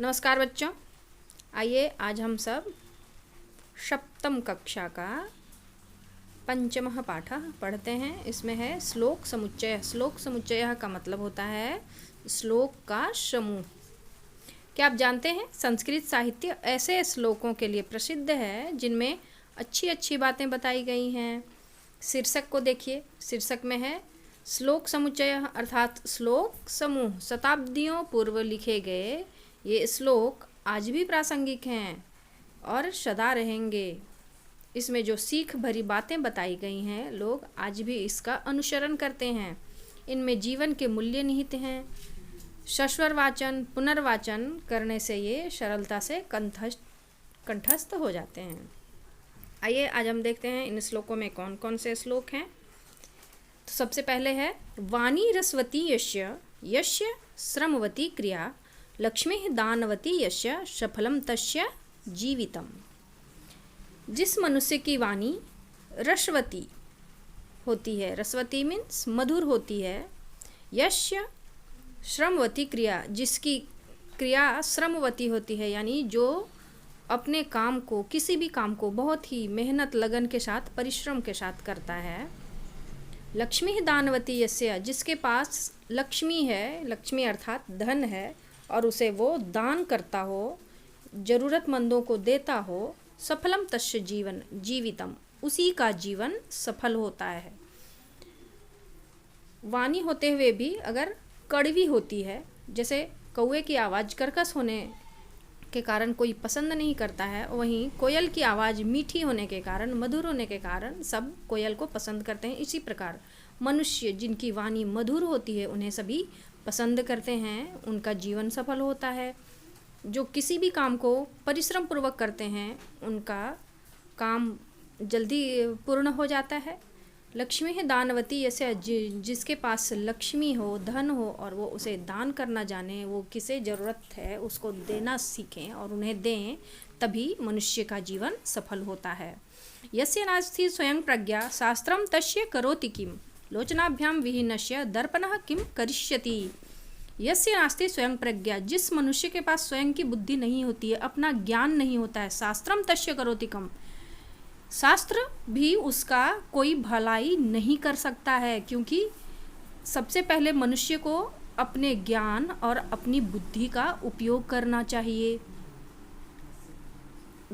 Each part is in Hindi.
नमस्कार बच्चों, आइए आज हम सब सप्तम कक्षा का पंचमः पाठः पढ़ते हैं। इसमें है श्लोक समुच्चय। श्लोक समुच्चय का मतलब होता है श्लोक का समूह। क्या आप जानते हैं संस्कृत साहित्य ऐसे श्लोकों के लिए प्रसिद्ध है जिनमें अच्छी अच्छी बातें बताई गई हैं। शीर्षक को देखिए, शीर्षक में है श्लोक समुच्चय अर्थात श्लोक समूह। शताब्दियों पूर्व लिखे गए ये श्लोक आज भी प्रासंगिक हैं और सदा रहेंगे। इसमें जो सीख भरी बातें बताई गई हैं लोग आज भी इसका अनुसरण करते हैं। इनमें जीवन के मूल्य निहित हैं। सस्वर वाचन पुनर्वाचन करने से ये सरलता से कंठस्थ हो जाते हैं। आइए आज हम देखते हैं इन श्लोकों में कौन कौन से श्लोक हैं। तो सबसे पहले है वाणी रसवती यस्य यस्य श्रमवती क्रिया लक्ष्मी दानवती यस्य सफलम तस्य जीवितम। जिस मनुष्य की वाणी रसवती होती है, रसवती मीन्स मधुर होती है, यस्य श्रमवती क्रिया, जिसकी क्रिया श्रमवती होती है, यानी जो अपने काम को, किसी भी काम को बहुत ही मेहनत लगन के साथ परिश्रम के साथ करता है। लक्ष्मी दानवती यस्य, जिसके पास लक्ष्मी है, लक्ष्मी अर्थात धन है और उसे वो दान करता हो, ज़रूरतमंदों को देता हो, सफलम तस्य जीवन जीवितम, उसी का जीवन सफल होता है। वाणी होते हुए भी अगर कड़वी होती है, जैसे कौवे की आवाज़ कर्कश होने के कारण कोई पसंद नहीं करता है, वहीं कोयल की आवाज़ मीठी होने के कारण, मधुर होने के कारण सब कोयल को पसंद करते हैं। इसी प्रकार मनुष्य जिनकी वाणी मधुर होती है उन्हें सभी पसंद करते हैं, उनका जीवन सफल होता है। जो किसी भी काम को परिश्रम पूर्वक करते हैं उनका काम जल्दी पूर्ण हो जाता है। लक्ष्मी है दानवती, ऐसे जिसके पास लक्ष्मी हो, धन हो और वो उसे दान करना जाने, वो किसे ज़रूरत है उसको देना सीखें और उन्हें दें, तभी मनुष्य का जीवन सफल होता है। यस्य नास्ति स्वयं प्रज्ञा शास्त्रम तस्य करोति किम लोचनाभ्याम विहीनस्य दर्पणः किम करिष्यति। यस्य नास्ति स्वयं प्रज्ञा, जिस मनुष्य के पास स्वयं की बुद्धि नहीं होती है, अपना ज्ञान नहीं होता है, शास्त्रम तस्य करोति किम, शास्त्र भी उसका कोई भलाई नहीं कर सकता है, क्योंकि सबसे पहले मनुष्य को अपने ज्ञान और अपनी बुद्धि का उपयोग करना चाहिए।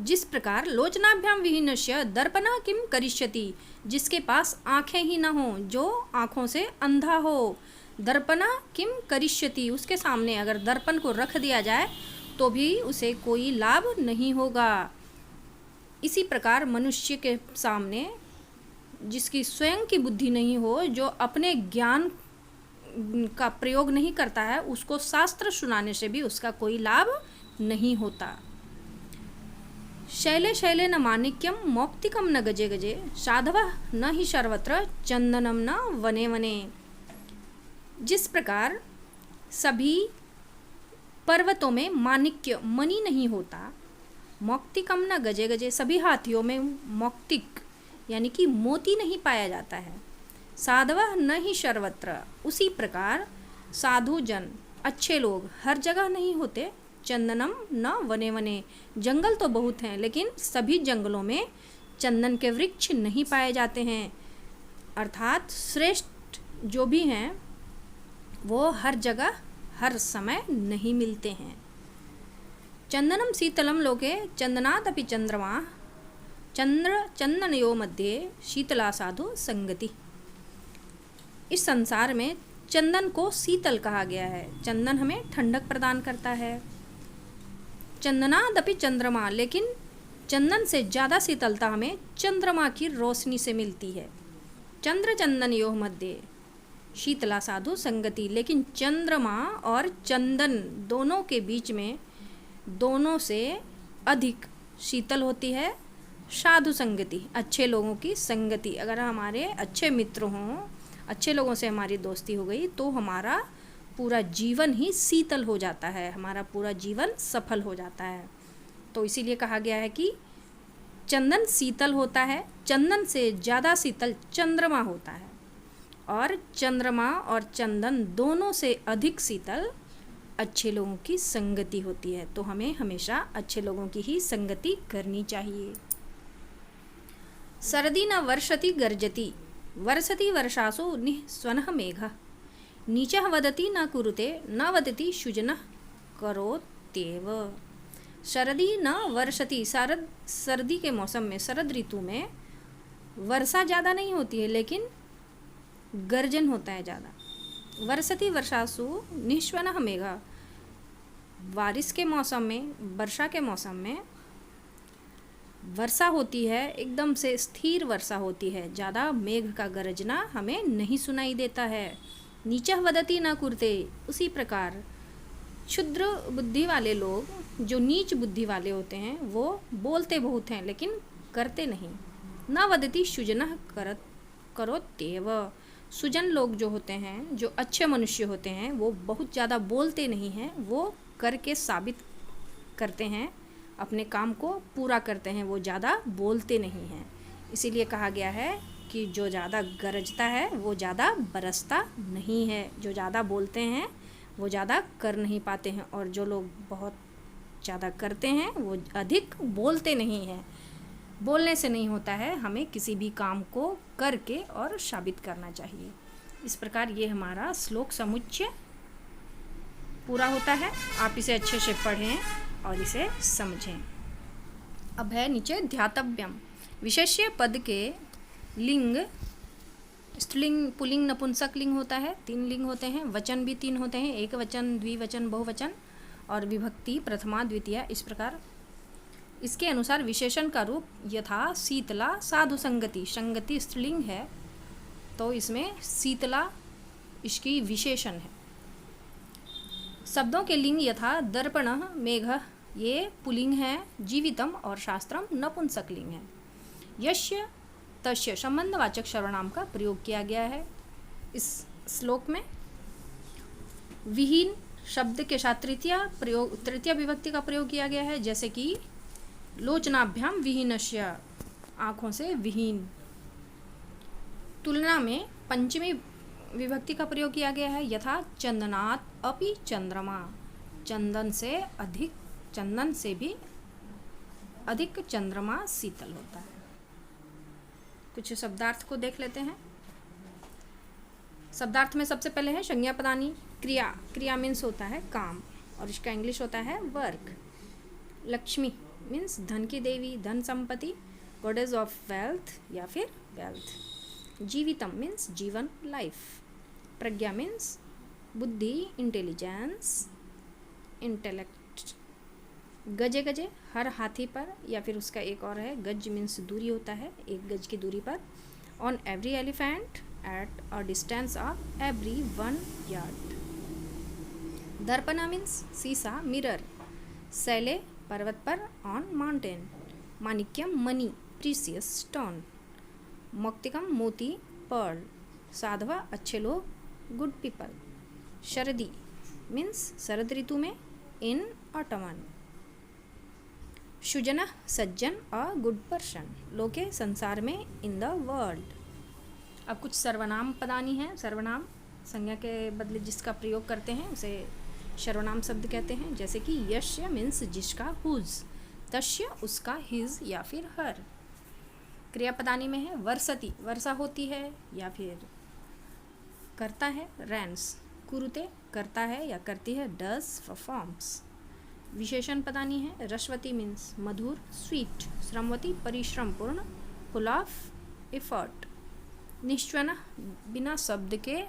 जिस प्रकार लोचनाभ्याम विहीनस्य दर्पणः किम करिष्यति, जिसके पास आंखें ही न हो, जो आंखों से अंधा हो, दर्पणः किम करिष्यति, उसके सामने अगर दर्पण को रख दिया जाए तो भी उसे कोई लाभ नहीं होगा। इसी प्रकार मनुष्य के सामने जिसकी स्वयं की बुद्धि नहीं हो, जो अपने ज्ञान का प्रयोग नहीं करता है, उसको शास्त्र सुनाने से भी उसका कोई लाभ नहीं होता। शैले शैले न माणिक्यम मौक्तिकम न गजे गजे साधवः न ही सर्वत्र चंदनम न वने वने। जिस प्रकार सभी पर्वतों में माणिक्य मणि नहीं होता, मौक्तिकम न गजे गजे, सभी हाथियों में मौक्तिक यानी कि मोती नहीं पाया जाता है, साधवः न ही सर्वत्र, उसी प्रकार साधु जन अच्छे लोग हर जगह नहीं होते, चंदनम न वने वने, जंगल तो बहुत हैं लेकिन सभी जंगलों में चंदन के वृक्ष नहीं पाए जाते हैं। अर्थात श्रेष्ठ जो भी हैं वो हर जगह हर समय नहीं मिलते हैं। चंदनम शीतलम लोके चंदनादपि चंद्रमा चंद्र चंदनयो मध्ये शीतला साधु संगति। इस संसार में चंदन को शीतल कहा गया है। चंदन हमें ठंडक प्रदान करता है। चंदनादपि चंद्रमा, लेकिन चंदन से ज़्यादा शीतलता हमें चंद्रमा की रोशनी से मिलती है। चंद्र चंदन योह मध्य शीतला साधु संगति, लेकिन चंद्रमा और चंदन दोनों के बीच में, दोनों से अधिक शीतल होती है साधु संगति, अच्छे लोगों की संगति। अगर हमारे अच्छे मित्र हों, अच्छे लोगों से हमारी दोस्ती हो गई तो हमारा पूरा जीवन ही शीतल हो जाता है, हमारा पूरा जीवन सफल हो जाता है। तो इसीलिए कहा गया है कि चंदन शीतल होता है, चंदन से ज़्यादा शीतल चंद्रमा होता है, और चंद्रमा और चंदन दोनों से अधिक शीतल अच्छे लोगों की संगति होती है। तो हमें हमेशा अच्छे लोगों की ही संगति करनी चाहिए। सरदी न वर्षति गर्जति वर्षति वर्षासु निःस्वनः मेघः नीचः वदति न कुरुते न वदति शुजनः करोत्येव। शरदी न वर्षति, सर्दी के मौसम में, शरद ऋतु में वर्षा ज़्यादा नहीं होती है लेकिन गर्जन होता है ज़्यादा। वर्षति वर्षासु निःस्वनः मेघः, बारिश के मौसम में, वर्षा के मौसम में वर्षा होती है, एकदम से स्थिर वर्षा होती है, ज़्यादा मेघ का गरजना हमें नहीं सुनाई देता है। नीचः वदति न कुरुते, उसी प्रकार क्षुद्र बुद्धि वाले लोग, जो नीच बुद्धि वाले होते हैं, वो बोलते बहुत हैं लेकिन करते नहीं। न वदति शुजनः करोत्येव, सुजन लोग जो होते हैं, जो अच्छे मनुष्य होते हैं, वो बहुत ज़्यादा बोलते नहीं हैं, वो करके साबित करते हैं, अपने काम को पूरा करते हैं, वो ज़्यादा बोलते नहीं हैं। इसीलिए कहा गया है कि जो ज़्यादा गरजता है वो ज़्यादा बरसता नहीं है, जो ज़्यादा बोलते हैं वो ज़्यादा कर नहीं पाते हैं, और जो लोग बहुत ज़्यादा करते हैं वो अधिक बोलते नहीं हैं। बोलने से नहीं होता है, हमें किसी भी काम को करके और साबित करना चाहिए। इस प्रकार ये हमारा श्लोक समुच्चय पूरा होता है। आप इसे अच्छे से पढ़ें और इसे समझें। अब है नीचे ध्यातव्यम। विशेष्य पद के लिंग, स्त्रीलिंग, पुल्लिंग, नपुंसक लिंग होता है, 3 लिंग होते हैं। वचन भी 3 होते हैं, एक वचन, द्विवचन, बहुवचन और विभक्ति प्रथमा द्वितीया। इस प्रकार इसके अनुसार विशेषण का रूप यथा शीतला साधु संगति, संगति स्त्रीलिंग है तो इसमें शीतला इसकी विशेषण है। शब्दों के लिंग यथा दर्पणः मेघः, ये पुल्लिंग है। जीवितम और शास्त्रम नपुंसक लिंग है। यस्य तस्य संबंधवाचक सर्वनाम का प्रयोग किया गया है इस श्लोक में। विहीन शब्द के साथ तृतीय विभक्ति का प्रयोग किया गया है, जैसे कि लोचनाभ्याम विहीनस्य, आँखों से विहीन। तुलना में पंचमी विभक्ति का प्रयोग किया गया है, यथा चंदनात् अपि चंद्रमा, चंदन से अधिक, चंदन से भी अधिक चंद्रमा शीतल होता है। कुछ शब्दार्थ को देख लेते हैं। शब्दार्थ में सबसे पहले है संज्ञा पदानी क्रिया। क्रिया मीन्स होता है काम और इसका इंग्लिश होता है वर्क। लक्ष्मी मीन्स धन की देवी, धन संपत्ति, गॉडेस ऑफ वेल्थ या फिर वेल्थ। जीवितम मीन्स जीवन, लाइफ। प्रज्ञा मीन्स बुद्धि, इंटेलिजेंस, इंटेलेक्ट। गजे गजे हर हाथी पर, या फिर उसका एक और है गज मीन्स दूरी होता है, 1 गज की दूरी पर। On every elephant at a distance of every 1 yard. दर्पणा मीन्स शीशा, मिरर। शैले पर्वत पर, ऑन माउंटेन। माणिक्यम मनी, प्रीसियस स्टोन। मौक्तिकम मोती, पर्ल। साधवा अच्छे लोग, गुड पीपल। शरदी मीन्स शरद ऋतु में, in ottoman. शुजन Sajjan, a good person, लोके संसार में, इन द वर्ल्ड। अब कुछ सर्वनाम पदानी हैं। सर्वनाम संज्ञा के बदले जिसका प्रयोग करते हैं उसे सर्वनाम शब्द कहते हैं, जैसे कि यस्य मीन्स जिसका, हुज, तस्य उसका, हिज या फिर हर। क्रिया पदानी में है वर्षति, वर्षा होती है या फिर करता है, रैंस। कुरुते करता है या करती है, डज, परफॉर्म्स। विशेषण पदानी है रसवती मीन्स मधुर, स्वीट। श्रमवती परिश्रम पूर्ण, फुल ऑफ एफर्ट। निश्चन बिना शब्द के,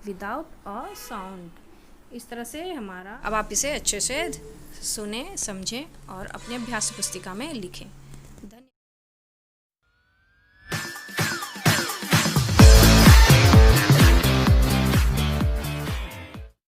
विदाउट अ साउंड। इस तरह से हमारा, अब आप इसे अच्छे से सुने, समझें और अपने अभ्यास पुस्तिका में लिखें।